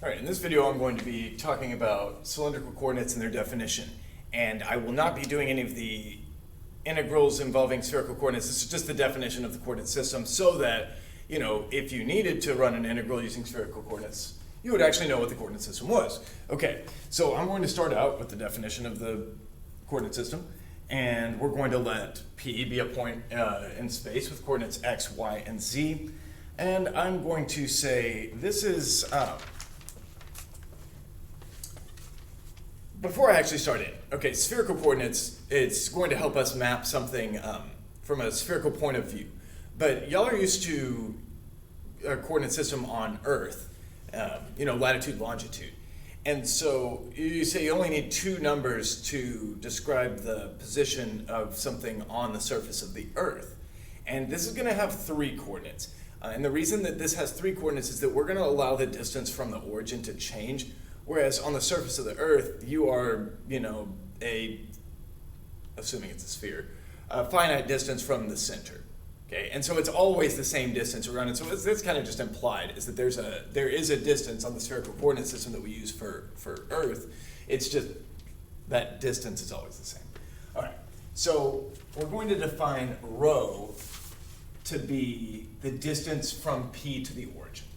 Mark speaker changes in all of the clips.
Speaker 1: All right, in this video I'm going to be talking about cylindrical coordinates and their definition. And I will not be doing any of the integrals involving spherical coordinates. This is just the definition of the coordinate system so that, if you needed to run an integral using spherical coordinates, you would actually know what the coordinate system was. Okay, so I'm going to start out with the definition of the coordinate system. And we're going to let P be a point in space with coordinates x, y, and z. And I'm going to say this is... Before I actually start in, okay, spherical coordinates, it's going to help us map something from a spherical point of view. But y'all are used to a coordinate system on Earth, latitude, longitude. And so you say you only need two numbers to describe the position of something on the surface of the Earth. And this is going to have three coordinates. And the reason that this has three coordinates is that we're going to allow the distance from the origin to change. Whereas on the surface of the Earth, you are, assuming it's a sphere, a finite distance from the center. Okay, and so it's always the same distance around it. So it's kind of just implied is that there is a distance on the spherical coordinate system that we use for Earth. It's just that distance is always the same. All right, so we're going to define rho to be the distance from P to the origin.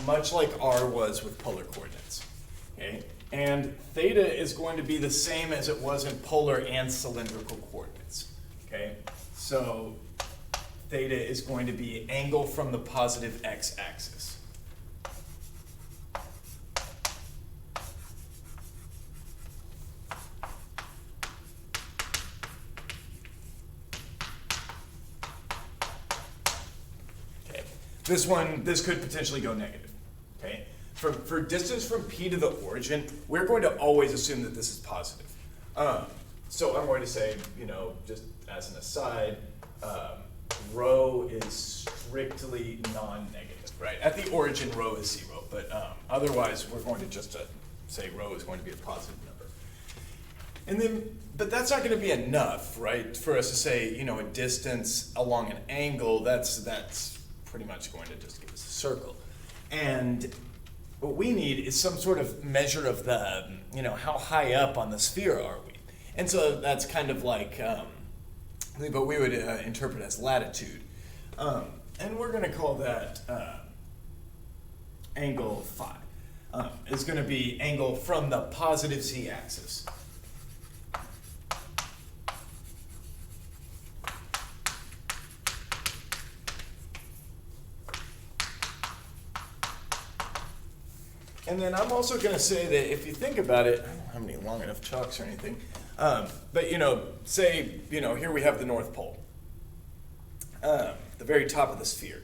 Speaker 1: Much like r was with polar coordinates. Okay? And theta is going to be the same as it was in polar and cylindrical coordinates. Okay? So theta is going to be angle from the positive x-axis. Okay. This could potentially go negative. Okay. For distance from P to the origin, we're going to always assume that this is positive. So I'm going to say, just as an aside, rho is strictly non-negative, right? At the origin, rho is 0, but otherwise, we're going to just say rho is going to be a positive number. And then, but that's not going to be enough, right? For us to say, a distance along an angle, that's pretty much going to just give us a circle. And what we need is some sort of measure of the, how high up on the sphere are we? And so that's kind of like what we would interpret as latitude. And we're going to call that angle phi. It's going to be angle from the positive z-axis. And then I'm also going to say that if you think about it, I don't have any long enough chalks or anything, but say, here we have the North Pole, the very top of the sphere.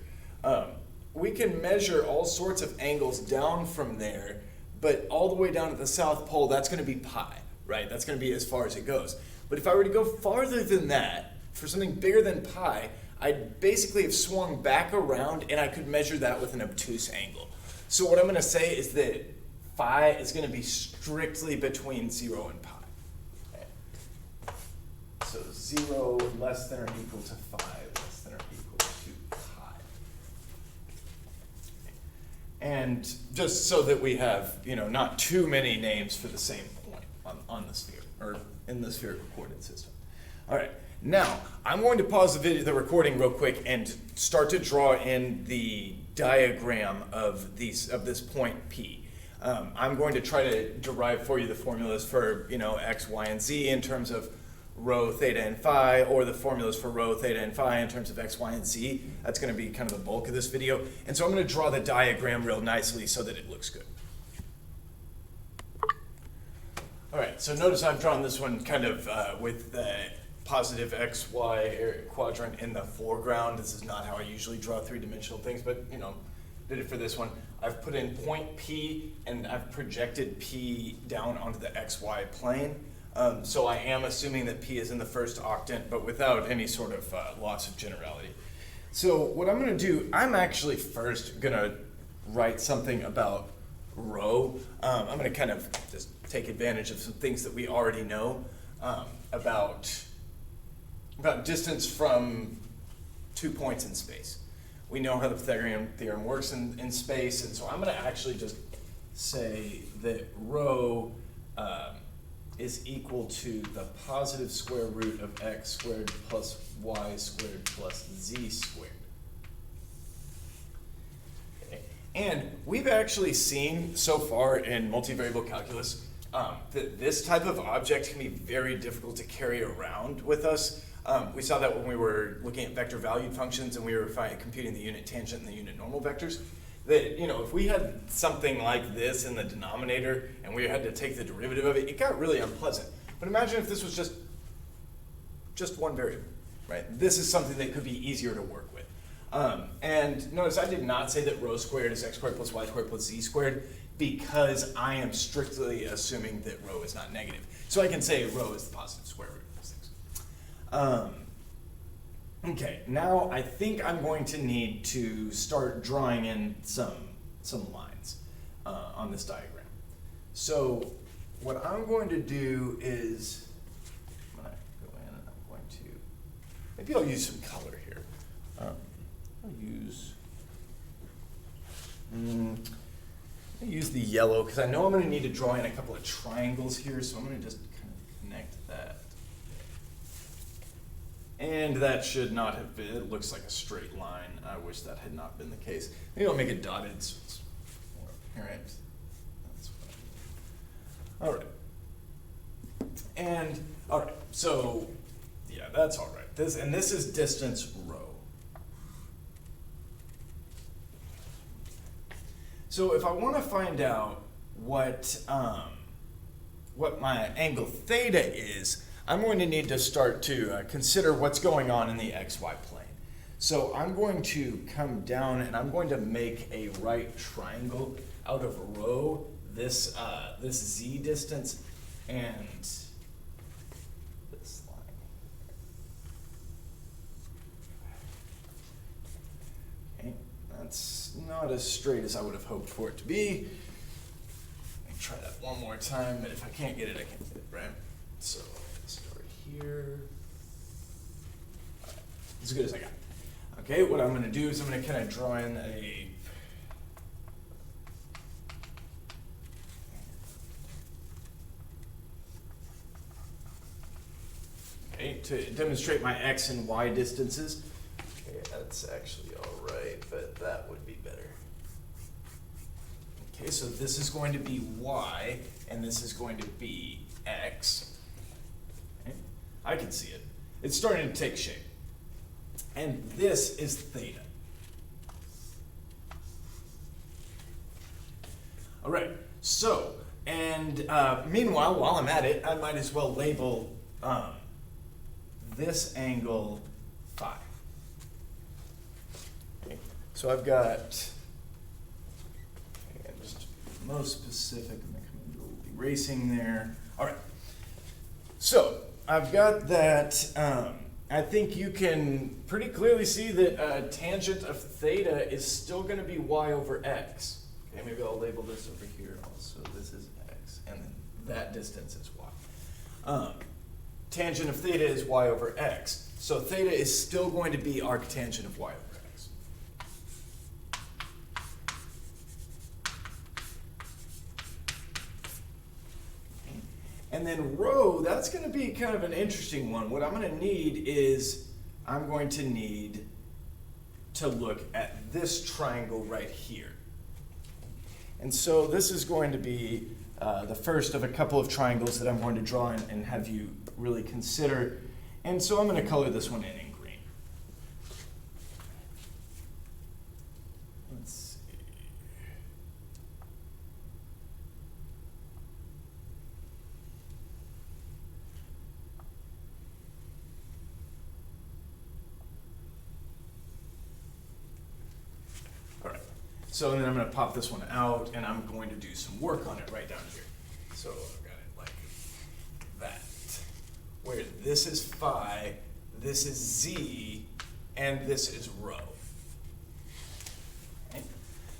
Speaker 1: We can measure all sorts of angles down from there, but all the way down at the South Pole, that's going to be pi, right? That's going to be as far as it goes. But if I were to go farther than that, for something bigger than pi, I'd basically have swung back around and I could measure that with an obtuse angle. So what I'm going to say is that phi is going to be strictly between 0 and pi. Okay. So 0 less than or equal to phi less than or equal to pi. And just so that we have, not too many names for the same point on the sphere, or in the spherical coordinate system. All right. Now, I'm going to pause the recording real quick and start to draw in the diagram of this point P. I'm going to try to derive for you the formulas for x, y, and z in terms of rho, theta, and phi, or the formulas for rho, theta, and phi in terms of x, y, and z. That's going to be kind of the bulk of this video. And so I'm going to draw the diagram real nicely so that it looks good. All right, so notice I've drawn this one kind of with the positive x, y quadrant in the foreground. This is not how I usually draw three-dimensional things, but did it for this one. I've put in point P and I've projected P down onto the xy plane. So I am assuming that P is in the first octant, but without any sort of loss of generality. So what I'm going to do, I'm actually first going to write something about rho, I'm going to kind of just take advantage of some things that we already know about distance from 2 points in space. We know how the Pythagorean theorem works in space, and so I'm going to actually just say that rho is equal to the positive square root of x squared plus y squared plus z squared. Okay. And we've actually seen so far in multivariable calculus that this type of object can be very difficult to carry around with us. We saw that when we were looking at vector valued functions and we were computing the unit tangent and the unit normal vectors. That, you know, if we had something like this in the denominator and we had to take the derivative of it, it got really unpleasant. But imagine if this was just one variable, right? This is something that could be easier to work with. And notice I did not say that rho squared is x squared plus y squared plus z squared because I am strictly assuming that rho is not negative. So I can say rho is the positive square root of these things. Okay, now I think I'm going to need to start drawing in some lines on this diagram. So what I'm going to do is, I'm going to go in and I'm going to, maybe I'll use some color here. I'll use the yellow because I know I'm going to need to draw in a couple of triangles here, so I'm going to just kind of connect that. And that should not have been, it looks like a straight line. I wish that had not been the case. Maybe I'll make it dotted so it's more apparent. That's what I mean. All right. And, all right, so, yeah, that's all right. This is distance rho. So if I want to find out what my angle theta is, I'm going to need to start to consider what's going on in the xy plane. So I'm going to come down and I'm going to make a right triangle out of rho, this z distance, and this line. Okay, that's not as straight as I would have hoped for it to be. Let me try that one more time, but if I can't get it, I can't get it, right? So start here. All right, as good as I got. Okay, what I'm going to do is I'm going to kind of draw in a to demonstrate my x and y distances. Okay, that's actually all right, but that would be better. Okay, so this is going to be y, and this is going to be x. Okay, I can see it. It's starting to take shape. And this is theta. All right, so, and meanwhile, while I'm at it, I might as well label this angle phi. Okay, so I've got, okay, just to be most specific, I'm going to come into a little erasing there. All right, so I've got that. I think you can pretty clearly see that tangent of theta is still going to be y over x. Okay, maybe I'll label this over here also. This is x, and then that distance is y. Tangent of theta is y over x. So theta is still going to be arctangent of y over x. And then rho, that's going to be kind of an interesting one. What I'm going to need is, I'm going to need to look at this triangle right here. And so this is going to be the first of a couple of triangles that I'm going to draw and have you really consider. And so I'm going to color this one in green. Let's see. All right. So then I'm going to pop this one out, and I'm going to do some work on it right down here. So I've got it like that, where this is phi, this is z, and this is rho. Okay.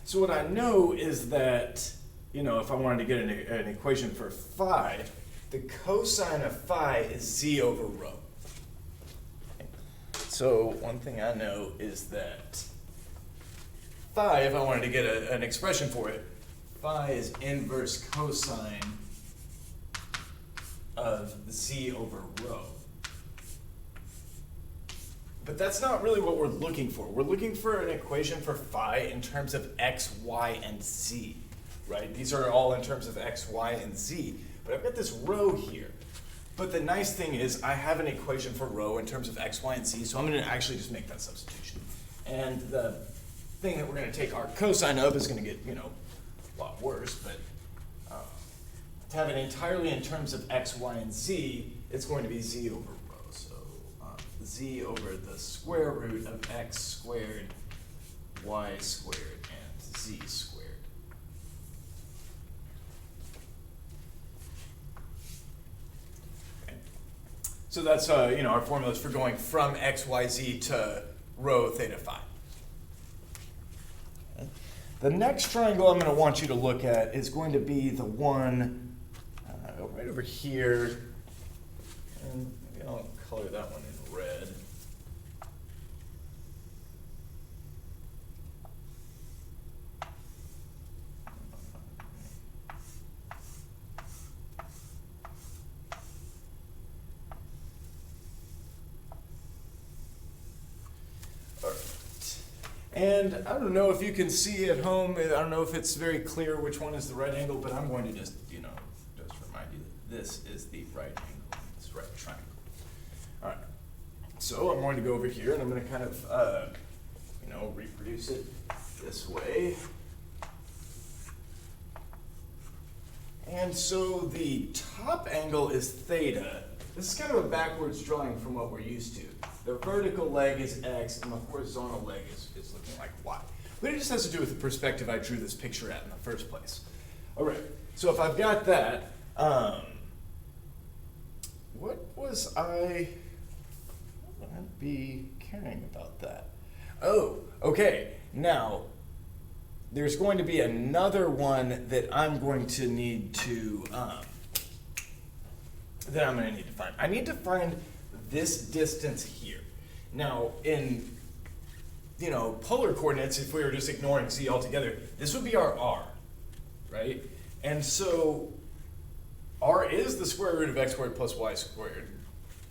Speaker 1: So what I know is that if I wanted to get an equation for phi, the cosine of phi is z over rho. So one thing I know is that phi, if I wanted to get an expression for it, phi is inverse cosine of z over rho. But that's not really what we're looking for. We're looking for an equation for phi in terms of x, y, and z, right? These are all in terms of x, y, and z. But I've got this rho here. But the nice thing is I have an equation for rho in terms of x, y, and z, so I'm going to actually just make that substitution. And the thing that we're going to take our cosine of is going to get, a lot worse, but to have it entirely in terms of x, y, and z, it's going to be z over rho. So z over the square root of x squared, y squared, and z squared. Okay. So that's our formulas for going from x, y, z to rho theta phi. Okay. The next triangle I'm going to want you to look at is going to be the one right over here, and maybe I'll color that one in red. All right. And I don't know if you can see at home, I don't know if it's very clear which one is the right angle, but I'm going to just, remind you that this is the right angle, this right triangle. All right. So I'm going to go over here and I'm going to kind of, reproduce it this way. And so the top angle is theta. This is kind of a backwards drawing from what we're used to. The vertical leg is x and the horizontal leg is looking like y. But it just has to do with the perspective I drew this picture at in the first place. All right, so if I've got that, what would I be caring about that? Oh, okay. Now, there's going to be another one that I'm going to need to, find. I need to find this distance here. Now, in, polar coordinates, if we were just ignoring z altogether, this would be our r, right? And so r is the square root of x squared plus y squared.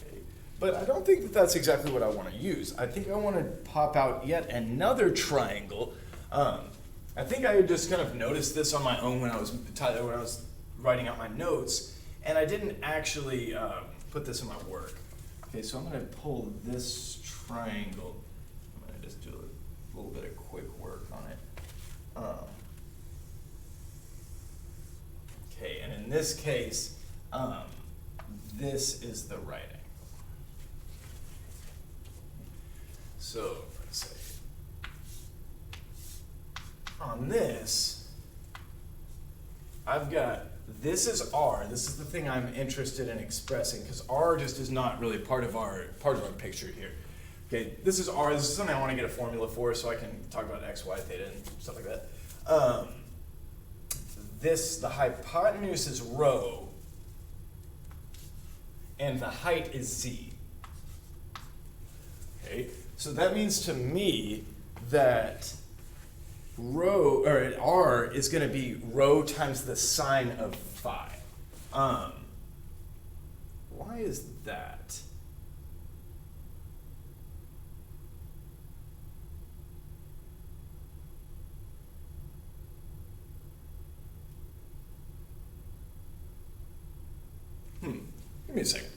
Speaker 1: Okay? But I don't think that that's exactly what I want to use. I think I want to pop out yet another triangle. I think I just kind of noticed this on my own when I was writing out my notes, and I didn't actually put this in my work. Okay, so I'm going to pull this triangle. I'm going to just do a little bit of quick work on it. Okay, and in this case, this is the right angle. So let's say on this, I've got, this is r. This is the thing I'm interested in expressing because r just is not really part of our picture here. Okay, this is r. This is something I want to get a formula for so I can talk about x, y, theta, and stuff like that. The hypotenuse is rho, and the height is z. Okay, so that means to me that r is going to be rho times the sine of phi. Why is that? Give me a second.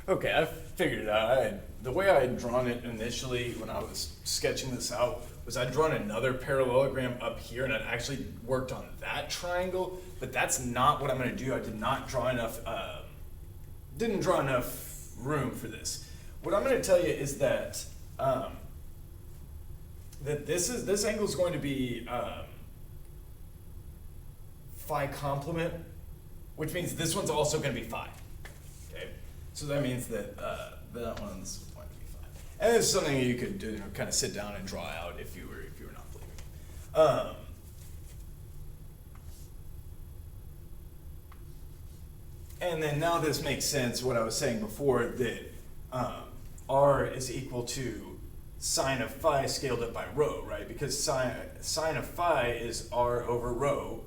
Speaker 1: Okay, I figured it out. The way I had drawn it initially when I was sketching this out was I'd drawn another parallelogram up here and I'd actually worked on that triangle, but that's not what I'm going to do. I did not draw enough, didn't draw enough room for this. What I'm going to tell you is that this angle is going to be phi complement, which means this one's also going to be phi. Okay, so that means that that one's going to be phi, and it's something you could do, kind of sit down and draw out if you were not believing me. And then now this makes sense, what I was saying before, that r is equal to sine of phi scaled up by rho, right? Because sine of phi is r over rho.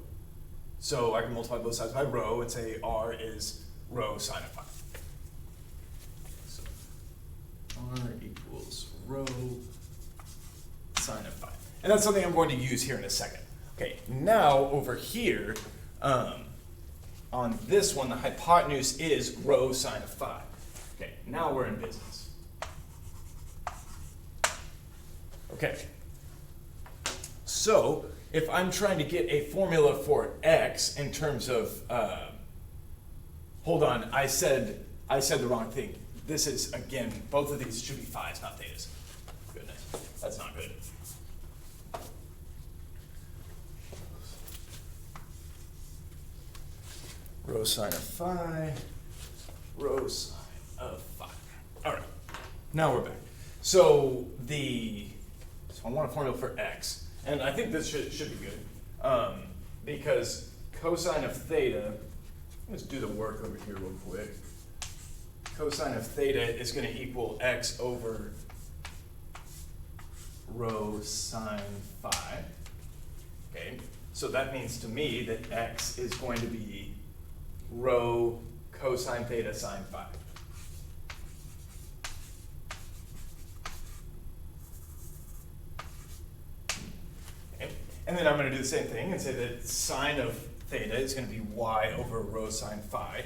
Speaker 1: So I can multiply both sides by rho and say r is rho sine of phi. So r equals rho sine of phi. And that's something I'm going to use here in a second. Okay, now over here, on this one, the hypotenuse is rho sine of phi. Okay, now we're in business. Okay, so if I'm trying to get a formula for x in terms of, hold on, I said the wrong thing. This is, again, both of these should be phi's, not thetas. Goodness, that's not good. Rho sine of phi, rho sine of phi. All right, now we're back. So I want a formula for x, and I think this should be good, because cosine of theta, let's do the work over here real quick. Cosine of theta is going to equal x over rho sine phi. Okay, so that means to me that x is going to be rho cosine theta sine phi. Okay. And then I'm going to do the same thing and say that sine of theta is going to be y over rho sine phi.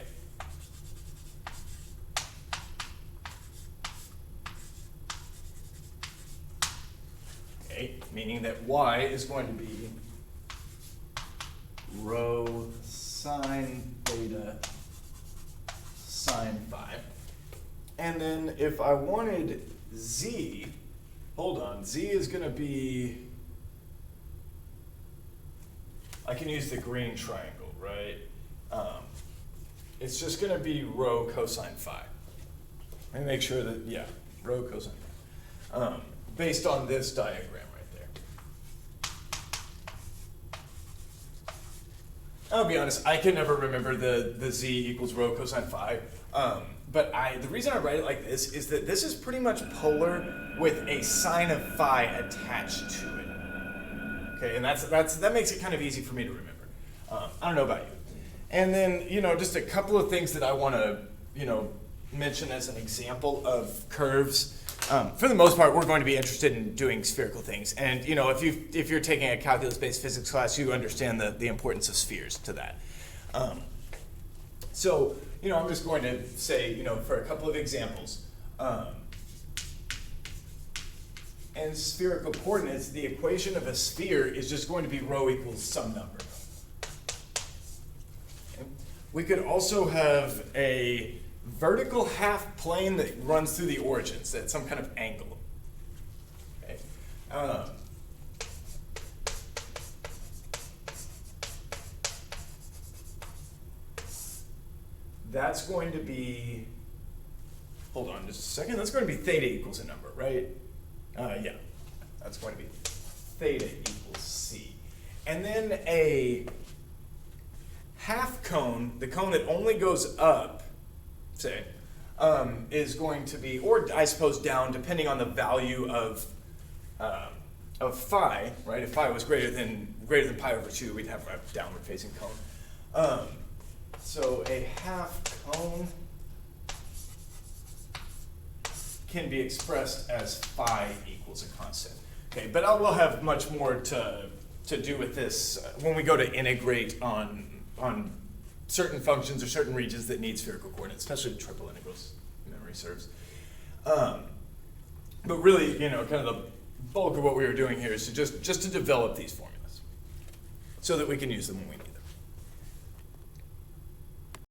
Speaker 1: Okay, meaning that y is going to be rho sine theta sine phi. And then if I wanted z, hold on, z is going to be, I can use the green triangle, right? It's just going to be rho cosine phi. Let me make sure that, yeah, rho cosine phi. Based on this diagram right there. I'll be honest, I can never remember the z equals rho cosine phi. But the reason I write it like this is that this is pretty much polar with a sine of phi attached to it. Okay, and that makes it kind of easy for me to remember. I don't know about you. And then, just a couple of things that I want to, mention as an example of curves. For the most part, we're going to be interested in doing spherical things. And, if you're taking a calculus-based physics class, you understand the importance of spheres to that. So, I'm just going to say, for a couple of examples. And spherical coordinates, the equation of a sphere is just going to be rho equals some number. Okay. We could also have a vertical half plane that runs through the origins at some kind of angle. Okay. That's going to be, hold on just a second, that's going to be theta equals a number, right? Yeah, that's going to be theta equals c. And then a half cone, the cone that only goes up, say, is going to be, or I suppose down, depending on the value of phi, right? If phi was greater than pi over 2, we'd have a downward facing cone. So a half cone can be expressed as phi equals a constant. Okay, but we'll have much more to do with this when we go to integrate on certain functions or certain regions that need spherical coordinates, especially triple integrals, memory serves. But really, kind of the bulk of what we were doing here is to just to develop these formulas so that we can use them when we need them.